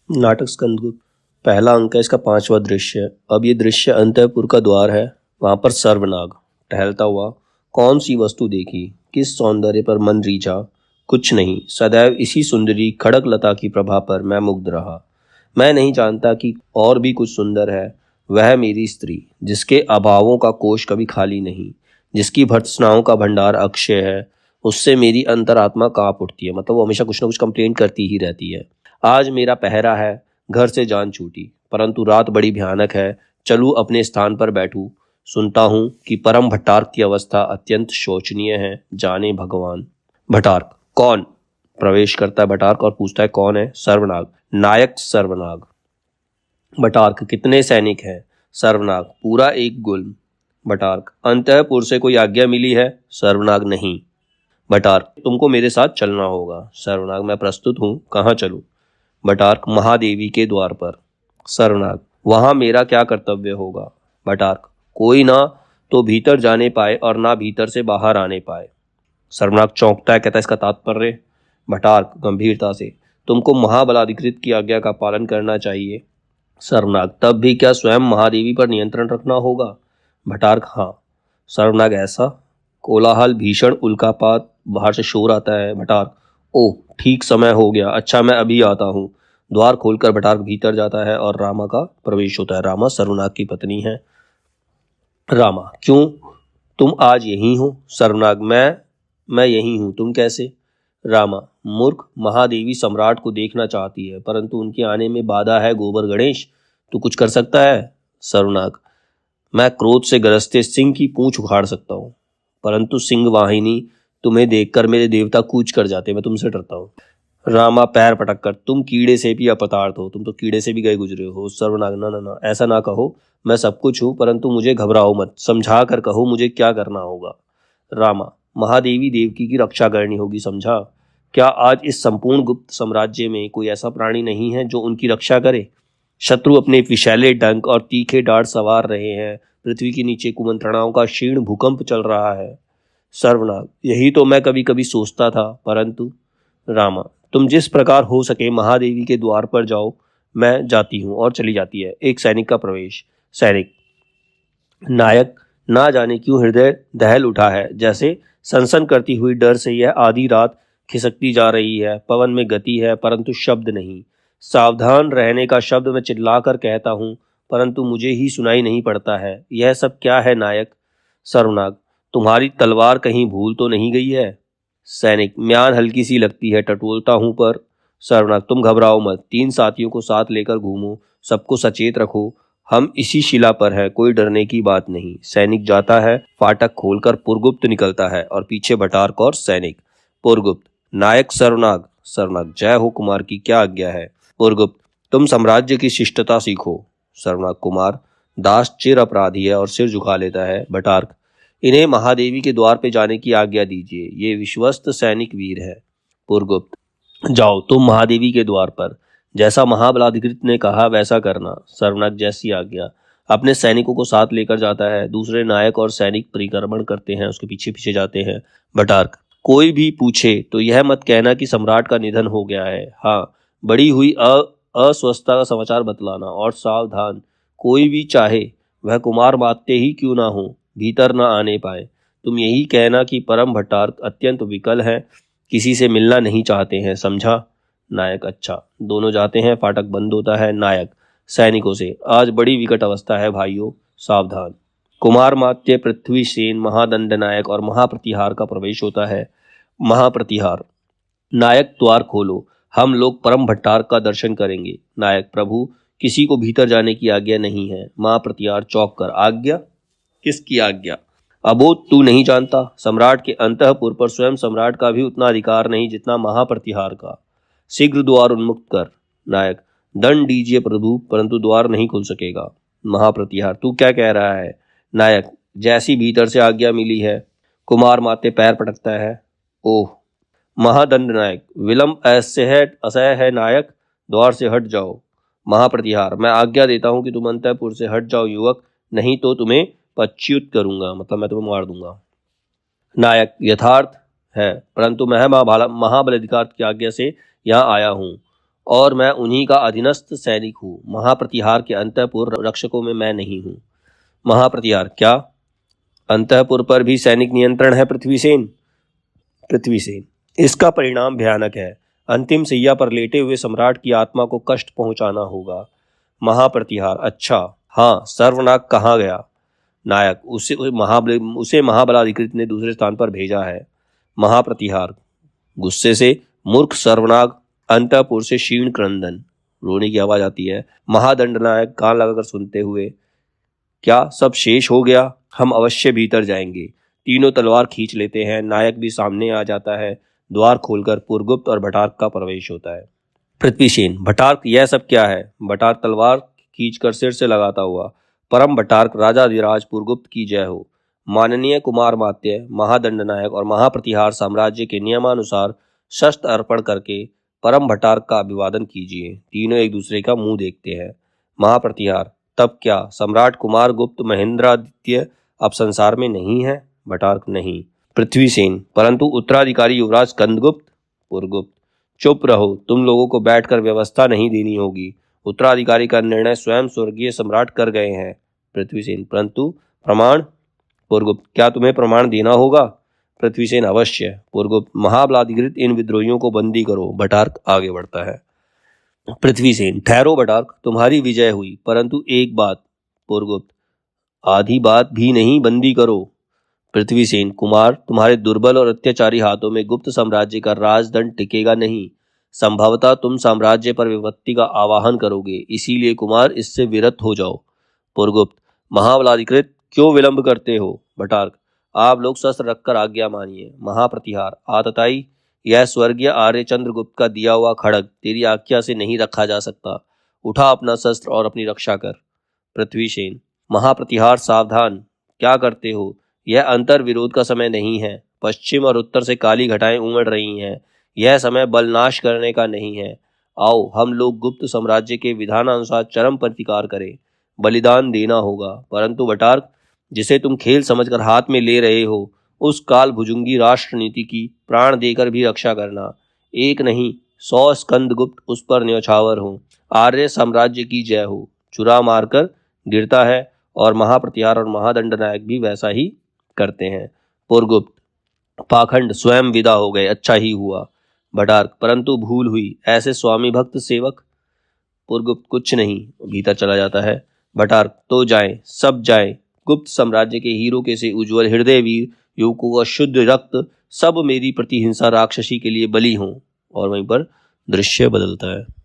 नाटक स्कंदगुप्त पहला अंक है, इसका 5वां दृश्य। अब ये दृश्य अंतःपुर का द्वार है। वहां पर सर्वनाग टहलता हुआ। कौन सी वस्तु देखी, किस सौंदर्य पर मन रीझा? कुछ नहीं, सदैव इसी सुंदरी खड़ग लता की प्रभा पर मैं मुग्ध रहा। मैं नहीं जानता कि और भी कुछ सुंदर है। वह मेरी स्त्री, जिसके अभावों का कोश कभी खाली नहीं, जिसकी भर्त्सनाओं का भंडार अक्षय है। उससे मेरी अंतरात्मा कांप उठती है। मतलब वो हमेशा कुछ ना कुछ कंप्लेन करती ही रहती है। आज मेरा पहरा है, घर से जान छूटी, परंतु रात बड़ी भयानक है। चलूं अपने स्थान पर बैठूं। सुनता हूं कि परम भट्टार्क की अवस्था अत्यंत शोचनीय है, जाने भगवान। भट्टार्क कौन? प्रवेश करता है भट्टार्क और पूछता है कौन है? सर्वनाग। नायक सर्वनाग। भट्टार्क कितने सैनिक हैं? सर्वनाग पूरा एक गुल्म। भट्टार्क अंतःपुर से कोई आज्ञा मिली है? सर्वनाग नहीं। भट्टार्क तुमको मेरे साथ चलना होगा। सर्वनाग मैं प्रस्तुत हूँ, कहाँ चलूं? भट्टार्क महादेवी के द्वार पर। सर्वनाग वहां मेरा क्या कर्तव्य होगा? भट्टार्क कोई ना तो भीतर जाने पाए और ना भीतर से बाहर आने पाए। सर्वनाग चौंकता है, कहता है इसका तात्पर्य? भट्टार्क गंभीरता से तुमको महाबलाधिकृत की आज्ञा का पालन करना चाहिए। सर्वनाग तब भी क्या स्वयं महादेवी पर नियंत्रण रखना होगा? भट्टार्क हाँ। सर्वनाग ऐसा? कोलाहल, भीषण उल्कापात, बाहर से शोर आता है। भट्टार्क ओह ठीक समय हो गया, अच्छा मैं अभी आता हूँ। द्वार खोलकर भट्टार्क भीतर जाता है और रामा का प्रवेश होता है। रामा सर्वनाग की पत्नी है। रामा क्यों, तुम आज यहीं हो? सर्वनाग मैं यहीं हूँ, तुम कैसे? रामा मूर्ख, महादेवी सम्राट को देखना चाहती है, परंतु उनके आने में बाधा है गोबर गणेश। तू कुछ कर सकता है? सर्वनाग मैं क्रोध से गरजते सिंह की पूंछ उखाड़ सकता हूँ, परंतु सिंह वाहिनी तुम्हें देखकर मेरे देवता कूच कर जाते, मैं तुमसे डरता हूँ। रामा पैर पटक कर तुम कीड़े से भी अपतार्थ हो, तुम तो कीड़े से भी गए गुजरे हो। सर्वनाग ना ना ना, ऐसा ना कहो, मैं सब कुछ हूँ, परंतु मुझे घबराओ मत, समझा कर कहो मुझे क्या करना होगा। रामा महादेवी देवकी की रक्षा करनी होगी, समझा? क्या आज इस संपूर्ण गुप्त साम्राज्य में कोई ऐसा प्राणी नहीं है जो उनकी रक्षा करे? शत्रु अपने विषैले डंक और तीखे डांट सवार रहे हैं। पृथ्वी के नीचे कुमंत्रणाओं का क्षीण भूकंप चल रहा है। सर्वनाग यही तो मैं कभी कभी सोचता था, परंतु। रामा तुम जिस प्रकार हो सके महादेवी के द्वार पर जाओ। मैं जाती हूँ, और चली जाती है। एक सैनिक का प्रवेश। सैनिक नायक ना जाने क्यों हृदय दहल उठा है, जैसे सनसन करती हुई डर से यह आधी रात खिसकती जा रही है। पवन में गति है, परंतु शब्द नहीं। सावधान रहने का शब्द मैं चिल्लाकर कहता हूँ, परंतु मुझे ही सुनाई नहीं पड़ता है। यह सब क्या है नायक? सर्वनाग तुम्हारी तलवार कहीं भूल तो नहीं गई है? सैनिक म्यान हल्की सी लगती है, टटोलता हूं पर। सर्वनाग तुम घबराओ मत, 3 साथियों को साथ लेकर घूमो, सबको सचेत रखो। हम इसी शिला पर हैं, कोई डरने की बात नहीं। सैनिक जाता है, फाटक खोलकर पुरगुप्त निकलता है और पीछे भटार्क और सैनिक। पुरगुप्त नायक सर्वनाग। सर्वनाग जय हो कुमार की, क्या आज्ञा है? पुरगुप्त तुम साम्राज्य की शिष्टता सीखो। सर्वनाग कुमार दास चिर अपराधी है और सिर झुका लेता है। भटार्क इन्हें महादेवी के द्वार पे जाने की आज्ञा दीजिए, ये विश्वस्त सैनिक वीर है। पुरगुप्त जाओ तुम महादेवी के द्वार पर, जैसा महाबलाधिकृत ने कहा वैसा करना। सर्वनाग जैसी आज्ञा। अपने सैनिकों को साथ लेकर जाता है। दूसरे नायक और सैनिक परिक्रमण करते हैं, उसके पीछे पीछे जाते हैं। भटार्क कोई भी पूछे तो यह मत कहना कि सम्राट का निधन हो गया है। हाँ, बड़ी हुई अस्वस्थता का समाचार बतलाना, और सावधान, कोई भी चाहे वह कुमार मात्य ही क्यों ना हो, भीतर न आने पाए। तुम यही कहना कि परम भट्टार्क अत्यंत विकल हैं, किसी से मिलना नहीं चाहते हैं, समझा? नायक अच्छा। दोनों जाते हैं, फाटक बंद होता है। नायक सैनिकों से आज बड़ी विकट अवस्था है भाइयों, सावधान। कुमार मात्य, पृथ्वी सेन, महादंड नायक और महाप्रतिहार का प्रवेश होता है। महाप्रतिहार नायक द्वार खोलो, हम लोग परम भट्टार्क का दर्शन करेंगे। नायक प्रभु किसी को भीतर जाने की आज्ञा नहीं है। महाप्रतिहार चौंक कर आज्ञा? किसकी आज्ञा? अबोध तू नहीं जानता, सम्राट के अंतःपुर पर स्वयं सम्राट का भी उतना अधिकार नहीं जितना महाप्रतिहार का। शीघ्र द्वार उन्मुक्त कर। नायक दंड दीजिए प्रभु, परंतु द्वार नहीं खुल सकेगा। महाप्रतिहार तू क्या कह रहा है? नायक जैसी भीतर से आज्ञा मिली है। कुमार माते पैर पटकता है। ओह महादंड नायक विलंब असह्य है नायक, द्वार से हट जाओ। महाप्रतिहार मैं आज्ञा देता हूं कि तुम अंतःपुर से हट जाओ युवक, नहीं तो तुम्हें पच्युत करूंगा, मतलब मैं तुम्हें मार दूंगा। नायक यथार्थ है, परंतु मैं महाबलाधिकार की आज्ञा से यहाँ आया हूँ और मैं उन्हीं का अधीनस्थ सैनिक हूँ। महाप्रतिहार के अंतःपुर रक्षकों में मैं नहीं हूँ। महाप्रतिहार क्या अंतःपुर पर भी सैनिक नियंत्रण है? पृथ्वीसेन इसका परिणाम भयानक है। अंतिम सैया पर लेटे हुए सम्राट की आत्मा को कष्ट पहुंचाना होगा। महाप्रतिहार अच्छा, हाँ, सर्वनाग कहाँ गया? नायक उसे महाबलाधिकृत ने दूसरे स्थान पर भेजा है। महाप्रतिहार गुस्से से, मूर्ख सर्वनाग, अंतःपुर से क्षीण क्रंदन, रोने की आवाज आती है। महादंड नायक कान लगाकर सुनते हुए, क्या सब शेष हो गया? हम अवश्य भीतर जाएंगे। तीनों तलवार खींच लेते हैं। नायक भी सामने आ जाता है। द्वार खोलकर पुरगुप्त और भटार्क का प्रवेश होता है। पृथ्वीसेन, भटार्क यह सब क्या है? भटार्क तलवार खींचकर सिर से लगाता हुआ, परम भटार्क राजाधिराज पुरगुप्त की जय हो। माननीय कुमार मात्य, महादंड नायक और महाप्रतिहार साम्राज्य के नियमानुसार शस्त्र अर्पण करके परम भटार्क का अभिवादन कीजिए। तीनों एक दूसरे का मुंह देखते हैं। महाप्रतिहार, तब क्या सम्राट कुमार गुप्त महेंद्रादित्य अब संसार में नहीं है? भटार्क, नहीं। पृथ्वीसेन, परंतु उत्तराधिकारी युवराज स्कंदगुप्त? पुरगुप्त, चुप रहो, तुम लोगों को बैठकर व्यवस्था नहीं देनी होगी। उत्तराधिकारी का निर्णय स्वयं स्वर्गीय सम्राट कर गए हैं। पृथ्वीसेन, परंतु प्रमाण? पुरगुप्त, क्या तुम्हें प्रमाण देना होगा? पृथ्वीसेन, अवश्य। पुरगुप्त, महाबलाधिकृत इन विद्रोहियों को बंदी करो। भटार्क आगे बढ़ता है। पृथ्वीसेन, ठहरो भटार्क, तुम्हारी विजय हुई, परंतु एक बात। पुरगुप्त, आधी बात भी नहीं, बंदी करो। पृथ्वीसेन, कुमार, तुम्हारे दुर्बल और अत्याचारी हाथों में गुप्त साम्राज्य का राजदंड टिकेगा नहीं। संभवतः तुम साम्राज्य पर विपत्ति का आवाहन करोगे, इसीलिए कुमार इससे विरत हो जाओ। पुरगुप्त, महाबलाधिकृत, क्यों विलंब करते हो? भटार्क, आप लोग शस्त्र रखकर आज्ञा मानिए। महाप्रतिहार, आतताई, यह स्वर्गीय आर्य चंद्रगुप्त का दिया हुआ खड्ग तेरी आज्ञा से नहीं रखा जा सकता। उठा अपना शस्त्र और अपनी रक्षा कर। पृथ्वीसेन, महाप्रतिहार, सावधान, क्या करते हो? यह अंतर विरोध का समय नहीं है। पश्चिम और उत्तर से काली घटाएं उमड़ रही हैं। यह समय बलनाश करने का नहीं है। आओ हम लोग गुप्त साम्राज्य के विधानानुसार चरम प्रतिकार करें। बलिदान देना होगा, परंतु भटार्क, जिसे तुम खेल समझकर हाथ में ले रहे हो, उस काल भुजुंगी राष्ट्र नीति की प्राण देकर भी रक्षा करना। एक नहीं 100 स्कंदगुप्त उस पर न्यौछावर हो। आर्य साम्राज्य की जय हो। चुरा मारकर गिरता है और महाप्रतिहार और महादंड नायक भी वैसा ही करते हैं। पुरगुप्त, पाखंड, स्वयं विदा हो गए, अच्छा ही हुआ। भटार्क, परंतु भूल हुई, ऐसे स्वामी भक्त सेवक। पुरगुप्त, कुछ नहीं, भीतर चला जाता है। भटार्क, तो जाएं, सब जाएं। गुप्त साम्राज्य के हीरो के से उज्ज्वल हृदय वीर युवकों का शुद्ध रक्त सब मेरी प्रतिहिंसा राक्षसी के लिए बलि हों। और वहीं पर दृश्य बदलता है।